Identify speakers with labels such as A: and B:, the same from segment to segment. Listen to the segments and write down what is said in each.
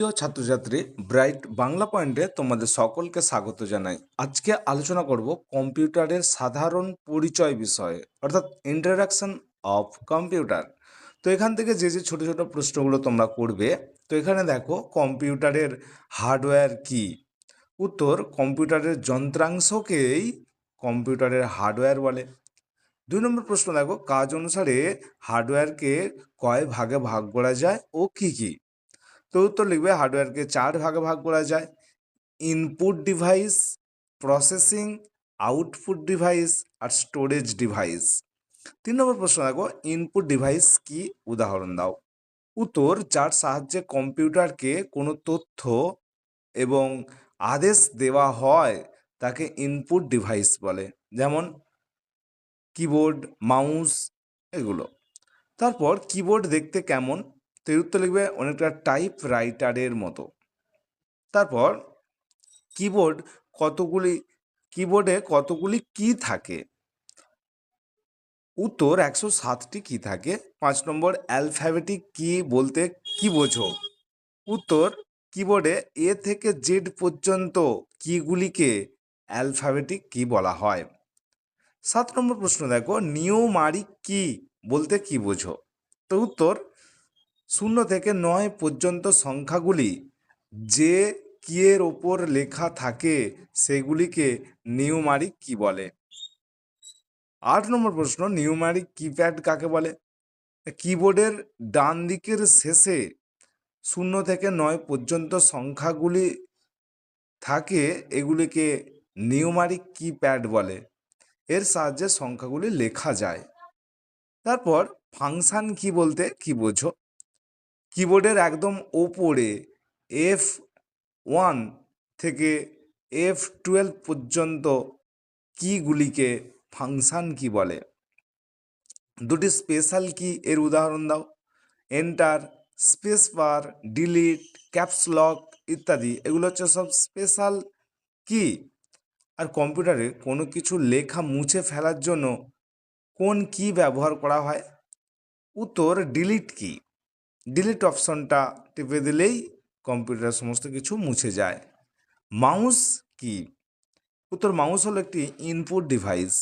A: প্রিয় ছাত্রছাত্রী, ব্রাইট বাংলা পয়েন্টে তোমাদের সকলকে স্বাগত জানাই। আজকে আলোচনা করব কম্পিউটারের সাধারণ পরিচয় বিষয়ে, অর্থাৎ ইন্ট্রোডাকশন অফ কম্পিউটার। তো এখান থেকে যে যে ছোট ছোট প্রশ্নগুলো তোমরা করবে, তো এখানে দেখো কম্পিউটারের হার্ডওয়্যার কি। উত্তর, কম্পিউটারের যন্ত্রাংশকেই কম্পিউটারের হার্ডওয়্যার বলে। 2 নম্বর প্রশ্ন দেখো, কাজ অনুসারে হার্ডওয়্যারকে কয় ভাগে ভাগ করা যায় ও কি কি। তো উত্তর লিখবে, হার্ডওয়্যারকে 4 ভাগে ভাগ করা যায়: input device, processing, output device আর স্টোরেজ ডিভাইস। 3 নম্বর প্রশ্ন দেখো, ইনপুট ডিভাইস কি, উদাহরণ দাও। উত্তর, যার সাহায্যে কম্পিউটারকে কোনো তথ্য এবং আদেশ দেওয়া হয় তাকে ইনপুট ডিভাইস বলে, যেমন কিবোর্ড, মাউস, এগুলো। তারপর কিবোর্ড দেখতে কেমন, তো এর উত্তর লিখবে, অনেকটা টাইপ রাইটারের মতো। তারপর কিবোর্ড কতগুলি কিবোর্ডে কতগুলি কি থাকে। উত্তর, 107টি কি থাকে। 5 নম্বর, অ্যালফাবেটিক কি বলতে কি বোঝো। উত্তর, কিবোর্ডে এ থেকে জেড পর্যন্ত কিগুলিকে অ্যালফাবেটিক কি বলা হয়। 7 নম্বর প্রশ্ন দেখো, নিউমারিক কি বলতে কি বোঝো। তো উত্তর, 0 থেকে 9 পর্যন্ত সংখ্যাগুলি যে কিয়ের ওপর লেখা থাকে সেগুলিকে নিউমারিক কি বলে। 8 নম্বর প্রশ্ন, নিউমারিক কিপ্যাড কাকে বলে। কিবোর্ডের ডান দিকের শেষে 0 থেকে 9 পর্যন্ত সংখ্যাগুলি থাকে, এগুলিকে নিউমারিক কিপ্যাড বলে। এর সাহায্যে সংখ্যাগুলি লেখা যায়। তারপর ফাংশন কি বলতে কি বোঝো। কিবোর্ডের একদম ওপরে F1 থেকে F12 পর্যন্ত কিগুলিকে ফাংশন কি বলে। 2টি স্পেশাল কি এর উদাহরণ দাও। Enter, space bar, delete, caps lock ইত্যাদি, এগুলো হচ্ছে সব স্পেশাল কি। আর কম্পিউটারে কোনো কিছু লেখা মুছে ফেলার জন্য কোন কি ব্যবহার করা হয়। উত্তর, ডিলিট কি। ডিলিট অপশনটা টিপে দিলেই কম্পিউটারের সমস্ত কিছু মুছে যায়। মাউস কি। উত্তর, মাউস হলো একটি ইনপুট ডিভাইস।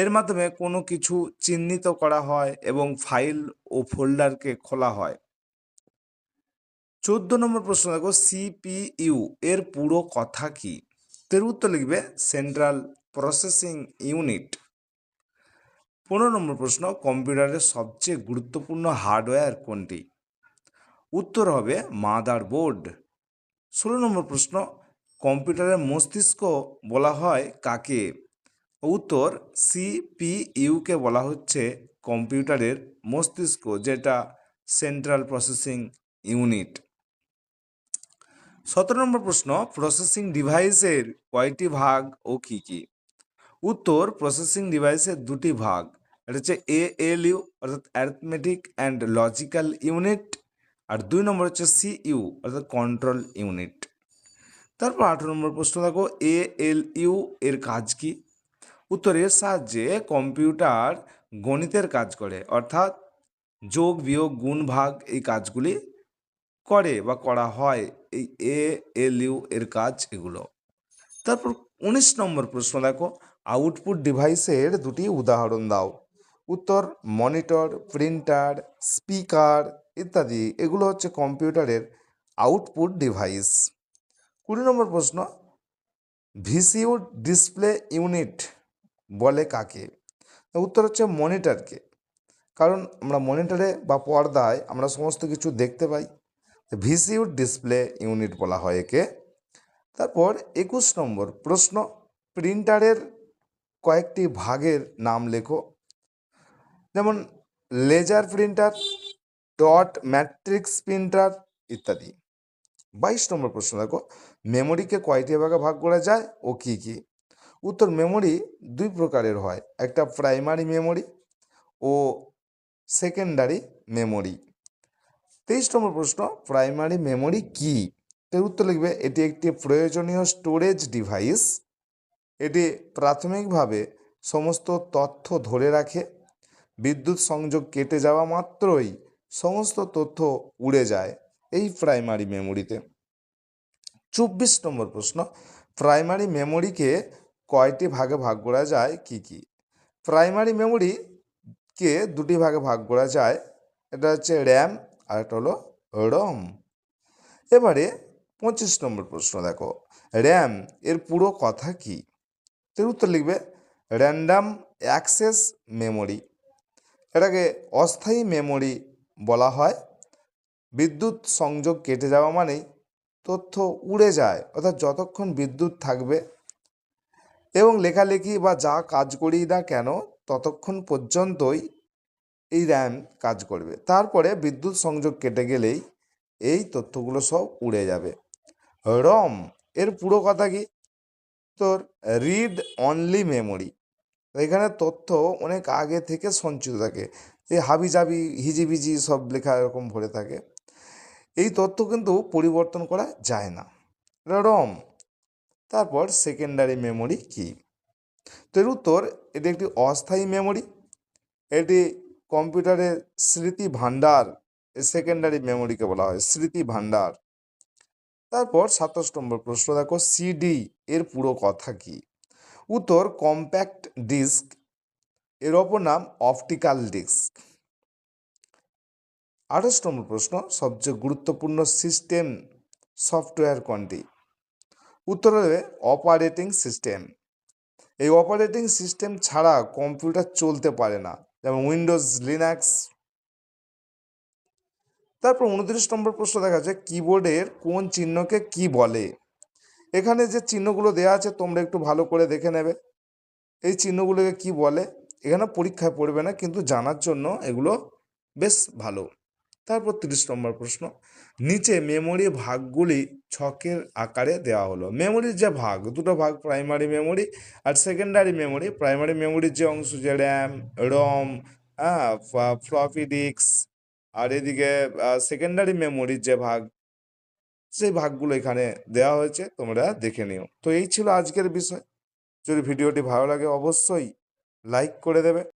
A: এর মাধ্যমে কোনো কিছু চিহ্নিত করা হয় এবং ফাইল ও ফোল্ডারকে খোলা হয়। 14 নম্বর প্রশ্ন দেখো, সিপিইউ এর পুরো কথা কি। এর উত্তর লিখবে, সেন্ট্রাল প্রসেসিং ইউনিট। 15 নম্বর প্রশ্ন, কম্পিউটারের সবচেয়ে গুরুত্বপূর্ণ হার্ডওয়্যার কোনটি। উত্তর হবে মাদারবোর্ড। 16 নম্বর প্রশ্ন, কম্পিউটারের মস্তিষ্ক বলা হয় কাকে। উত্তর, সিপিইউকে বলা হচ্ছে কম্পিউটারের মস্তিষ্ক, যেটা সেন্ট্রাল প্রসেসিং ইউনিট। 17 নম্বর প্রশ্ন, প্রসেসিং ডিভাইসের কয়টি ভাগ ও কি কি। উত্তর, প্রসেসিং ডিভাইসের 2টি ভাগ। এটা হচ্ছে এএলইউ অর্থাৎ অ্যারিথমেটিক অ্যান্ড লজিক্যাল ইউনিট, আর 2 নম্বর হচ্ছে সিইউ অর্থাৎ কন্ট্রোল ইউনিট। তারপর 18 নম্বর প্রশ্ন দেখো, এএলইউ এর কাজ কি। উত্তর, এর সাহায্যে কম্পিউটার গণিতের কাজ করে, অর্থাৎ যোগ, বিয়োগ, গুণ, ভাগ এই কাজগুলি করে বা করা হয়। এই এএলইউ এর কাজ এগুলো। তারপর 19 নম্বর প্রশ্ন দেখো, আউটপুট ডিভাইসের 2টি উদাহরণ দাও। উত্তর, মনিটর, প্রিন্টার, স্পিকার ইত্যাদি, এগুলো হচ্ছে কম্পিউটারের আউটপুট ডিভাইস। 20 নম্বর প্রশ্ন, ভিসিইউ ডিসপ্লে ইউনিট বলে কাকে। উত্তর হচ্ছে মনিটরকে, কারণ আমরা মনিটরে বা পর্দায় আমরা সমস্ত কিছু দেখতে পাই। ভিসিইউ ডিসপ্লে ইউনিট বলা হয় একে। তারপর 21 নম্বর প্রশ্ন, প্রিন্টারের কয়েকটি ভাগের নাম লেখো। যেমন laser printer, dot matrix printer ইত্যাদি। 22 নম্বর প্রশ্ন দেখো, মেমোরিকে কয়টি ভাগে ভাগ করা যায় ও কি কি। উত্তর, মেমোরি 2 প্রকারের হয়, একটা প্রাইমারি মেমোরি ও সেকেন্ডারি মেমোরি। 23 নম্বর প্রশ্ন, প্রাইমারি মেমোরি কি। এর উত্তর লিখবে, এটি একটি প্রয়োজনীয় স্টোরেজ ডিভাইস। এটি প্রাথমিকভাবে সমস্ত তথ্য ধরে রাখে। বিদ্যুৎ সংযোগ কেটে যাওয়া মাত্রই সমস্ত তথ্য উড়ে যায়। এই প্রাইমারি মেমোরিতে। 24 নম্বর প্রশ্ন, প্রাইমারি মেমোরিকে কয়টি ভাগে ভাগ করা যায় কি কি? প্রাইমারি মেমোরিকে দুটি ভাগে ভাগ করা যায়, এটা হচ্ছে র্যাম আর একটা হলো রম। এবারে 25 নম্বর প্রশ্ন দেখো, র্যাম এর পুরো কথা কি? এর উত্তর লিখবে র্যান্ডাম অ্যাক্সেস মেমোরি। এটাকে অস্থায়ী মেমোরি বলা হয়। বিদ্যুৎ সংযোগ কেটে যাওয়া মানেই তথ্য উড়ে যায়, অর্থাৎ যতক্ষণ বিদ্যুৎ থাকবে এবং লেখালেখি বা যা কাজ করি না কেন ততক্ষণ পর্যন্তই এই র্যাম কাজ করবে। তারপরে বিদ্যুৎ সংযোগ কেটে গেলেই এই তথ্যগুলো সব উড়ে যাবে। রম এর পুরো কথা কি? তোর রিড অনলি মেমোরি। এখানে তথ্য অনেক আগে থেকে সঞ্চিত থাকে, এই হাবিজাবি হিজিবিজি সব লেখা এরকম ভরে থাকে, এই তথ্য কিন্তু পরিবর্তন করা যায় না, এটা রম। তারপর সেকেন্ডারি মেমোরি কি? তো এর উত্তর, এটি একটি অস্থায়ী মেমোরি, এটি কম্পিউটারের স্মৃতি ভাণ্ডার, সেকেন্ডারি মেমোরিকে বলা হয় স্মৃতি ভাণ্ডার। তারপর 27 নম্বর প্রশ্ন দেখো, সিডি এর পুরো কথা কি? উত্তর, কম্প্যাক্ট ডিস্ক, এর অপর নাম অপটিক্যাল ডিস্ক। 28 নম্বর প্রশ্ন, সবচেয়ে গুরুত্বপূর্ণ সিস্টেম সফটওয়্যার কোনটি? উত্তর হবে অপারেটিং সিস্টেম। এই অপারেটিং সিস্টেম ছাড়া কম্পিউটার চলতে পারে না, যেমন উইন্ডোজ, লিনাক্স। তারপর 29 নম্বর প্রশ্ন দেখা যাচ্ছে, কিবোর্ডের কোন চিহ্নকে কি বলে? এখানে যে চিহ্নগুলো দেওয়া আছে তোমরা একটু ভালো করে দেখে নেবে, এই চিহ্নগুলোকে কি বলে। এখানে পরীক্ষায় পড়বে না, কিন্তু জানার জন্য এগুলো বেশ ভালো। তারপর 30 নম্বর প্রশ্ন, নিচে মেমোরি ভাগগুলি ছকের আকারে দেওয়া হলো। মেমোরির যে ভাগ, দুটো ভাগ, প্রাইমারি মেমোরি আর সেকেন্ডারি মেমোরি। প্রাইমারি মেমোরির যে অংশ, যে র্যাম, রম, ফ্লপি ডিস্ক, আর এদিকে সেকেন্ডারি মেমোরির যে ভাগ, সেই ভাগগুলো এখানে দেওয়া হয়েছে, তোমরা দেখে নিও। তো এই ছিল আজকের বিষয়। যদি ভিডিওটি ভালো লাগে অবশ্যই লাইক করে দেবে।